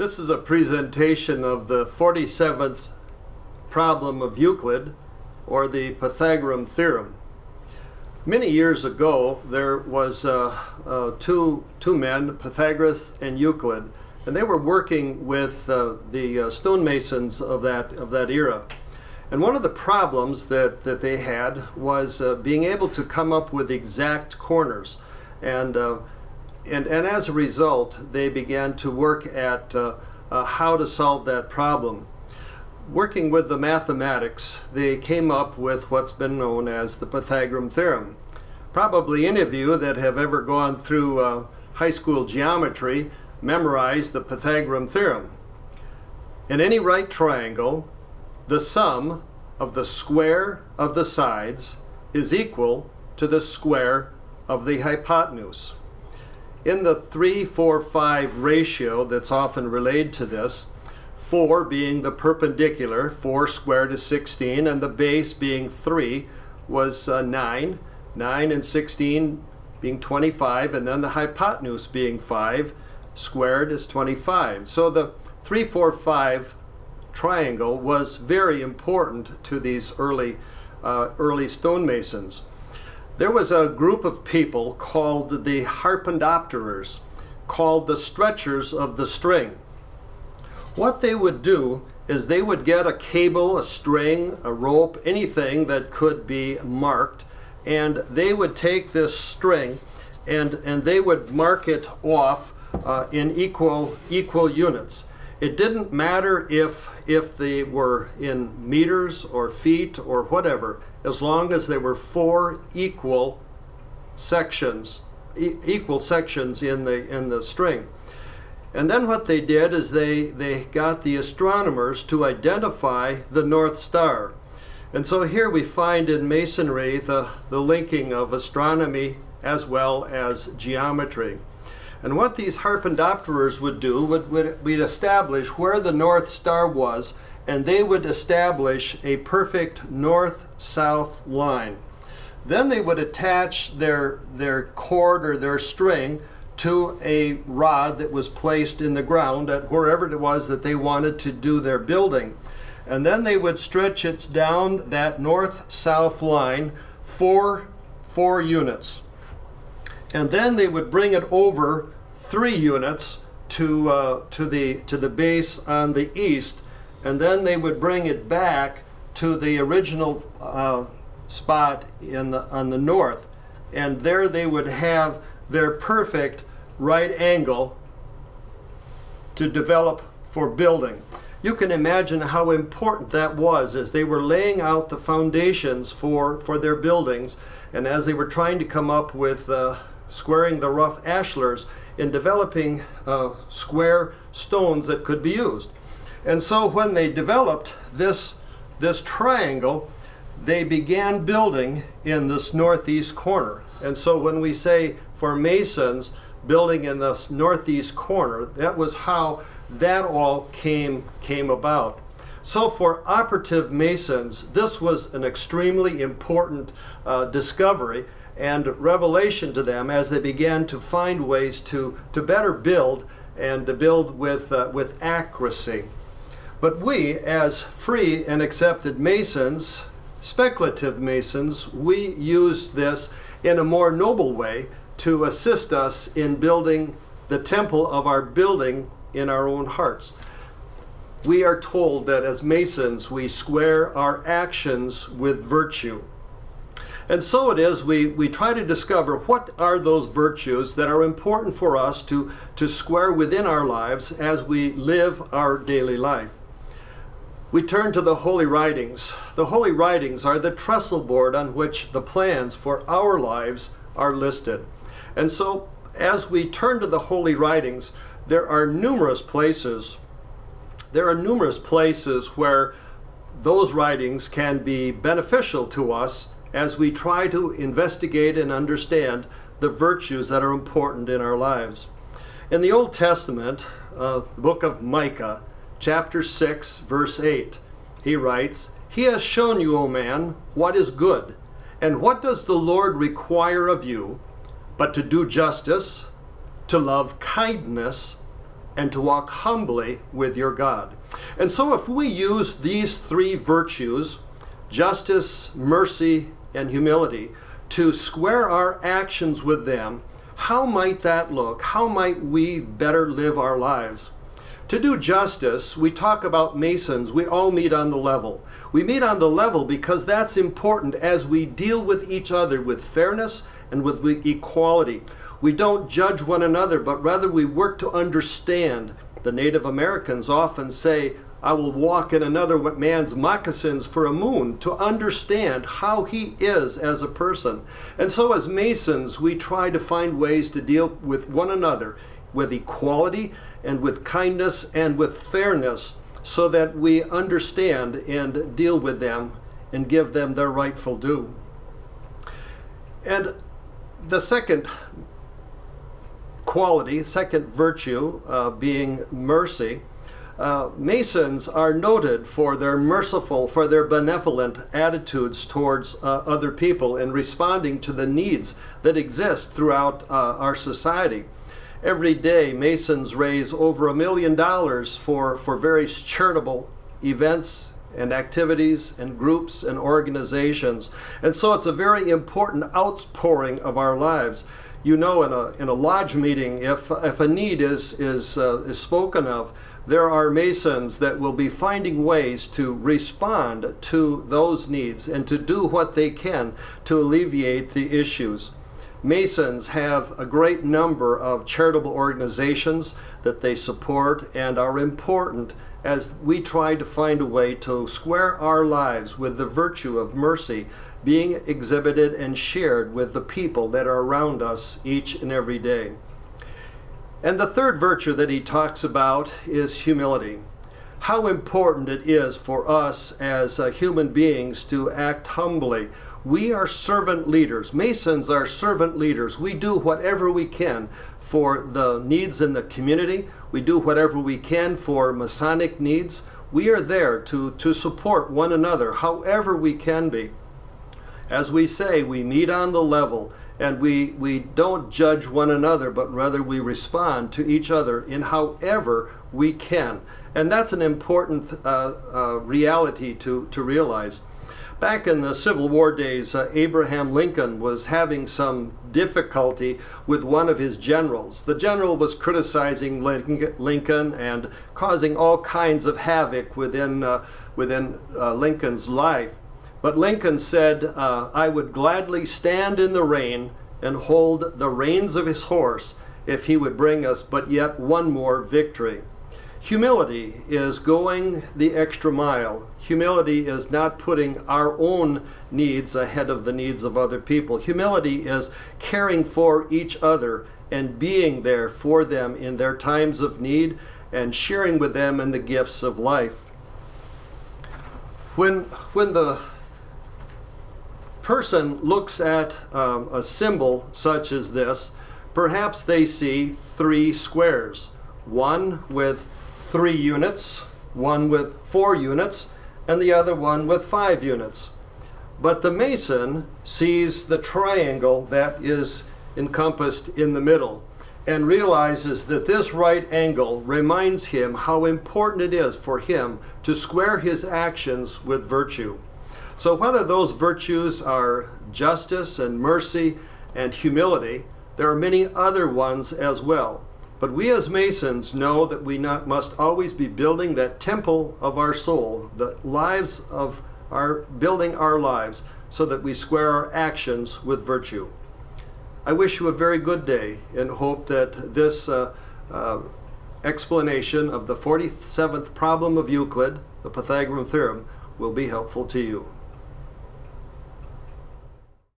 This is a presentation of the 47th problem of Euclid, or the Pythagorean theorem. Many years ago, there was two men, Pythagoras and Euclid, and they were working with the stonemasons of that era. And one of the problems that they had was being able to come up with exact corners. And as a result, they began to work at how to solve that problem. Working with the mathematics, they came up with what's been known as the Pythagorean theorem. Probably any of you that have ever gone through high school geometry memorized the Pythagorean theorem. In any right triangle, the sum of the square of the sides is equal to the square of the hypotenuse. In the 3-4-5 ratio that's often related to this, 4 being the perpendicular, 4 squared is 16, and the base being 3 was 9. 9 and 16 being 25, and then the hypotenuse being 5, squared is 25. So the 3-4-5 triangle was very important to these early stonemasons. There was a group of people called the harpendopterers, called the stretchers of the string. What they would do is they would get a cable, a string, a rope, anything that could be marked, and they would take this string and they would mark it off in equal units. It didn't matter if they were in meters or feet or whatever, as long as they were 4 equal sections in the string. And then what they did is they got the astronomers to identify the North Star. And so here we find in Masonry the linking of astronomy as well as geometry. And what these harpendopterers would do would establish where the North Star was, and they would establish a perfect north-south line. Then they would attach their cord or their string to a rod that was placed in the ground at wherever it was that they wanted to do their building. And then they would stretch it down that north-south line 4 units. And then they would bring it over 3 units to the base on the east, and then they would bring it back to the original spot on the north, and there they would have their perfect right angle to develop for building. You can imagine how important that was as they were laying out the foundations for their buildings, and as they were trying to come up with squaring the rough ashlars in developing square stones that could be used. And so when they developed this triangle, they began building in this northeast corner. And so when we say for Masons building in this northeast corner, that was how that all came about. So for operative Masons, this was an extremely important discovery and revelation to them as they began to find ways to better build and to build with accuracy. But we, as free and accepted Masons, speculative Masons, we use this in a more noble way to assist us in building the temple of our building in our own hearts. We are told that as Masons, we square our actions with virtue. And so it is, we try to discover what are those virtues that are important for us to square within our lives as we live our daily life. We turn to the Holy Writings. The Holy Writings are the trestle board on which the plans for our lives are listed. And so as we turn to the Holy Writings, there are numerous places where those writings can be beneficial to us as we try to investigate and understand the virtues that are important in our lives. In the Old Testament, the book of Micah, chapter 6, verse 8, he writes, "He has shown you, O man, what is good, and what does the Lord require of you, but to do justice, to love kindness, and to walk humbly with your God. And so if we use these three virtues, justice, mercy, and humility, to square our actions with them, how might that look? How might we better live our lives? To do justice, we talk about Masons, we all meet on the level. We meet on the level because that's important as we deal with each other with fairness and with equality. We don't judge one another, but rather we work to understand. The Native Americans often say, I will walk in another man's moccasins for a moon, to understand how he is as a person. And so as Masons, we try to find ways to deal with one another with equality and with kindness and with fairness, so that we understand and deal with them and give them their rightful due. And the second quality, second virtue, being mercy. Masons are noted for their merciful, for their benevolent attitudes towards other people in responding to the needs that exist throughout our society. Every day, Masons raise over $1 million for various charitable events and activities and groups and organizations. And so it's a very important outpouring of our lives. You know, in a lodge meeting, if a need is spoken of, there are Masons that will be finding ways to respond to those needs and to do what they can to alleviate the issues. Masons have a great number of charitable organizations that they support and are important as we try to find a way to square our lives with the virtue of mercy being exhibited and shared with the people that are around us each and every day. And the third virtue that he talks about is humility. How important it is for us as human beings to act humbly. We are servant leaders. Masons are servant leaders. We do whatever we can for the needs in the community. We do whatever we can for Masonic needs. We are there to support one another however we can be. As we say, we meet on the level, and we don't judge one another, but rather we respond to each other in however we can. And that's an important reality to realize. Back in the Civil War days, Abraham Lincoln was having some difficulty with one of his generals. The general was criticizing Lincoln and causing all kinds of havoc within Lincoln's life. But Lincoln said, I would gladly stand in the rain and hold the reins of his horse if he would bring us but yet one more victory. Humility is going the extra mile. Humility is not putting our own needs ahead of the needs of other people. Humility is caring for each other and being there for them in their times of need and sharing with them in the gifts of life. When the person looks at a symbol such as this, perhaps they see three squares, one with 3 units, one with 4 units, and the other one with 5 units. But the Mason sees the triangle that is encompassed in the middle and realizes that this right angle reminds him how important it is for him to square his actions with virtue. So whether those virtues are justice and mercy and humility, there are many other ones as well. But we as Masons know that we must always be building that temple of our soul, the lives of building our lives, so that we square our actions with virtue. I wish you a very good day and hope that this explanation of the 47th problem of Euclid, the Pythagorean theorem, will be helpful to you.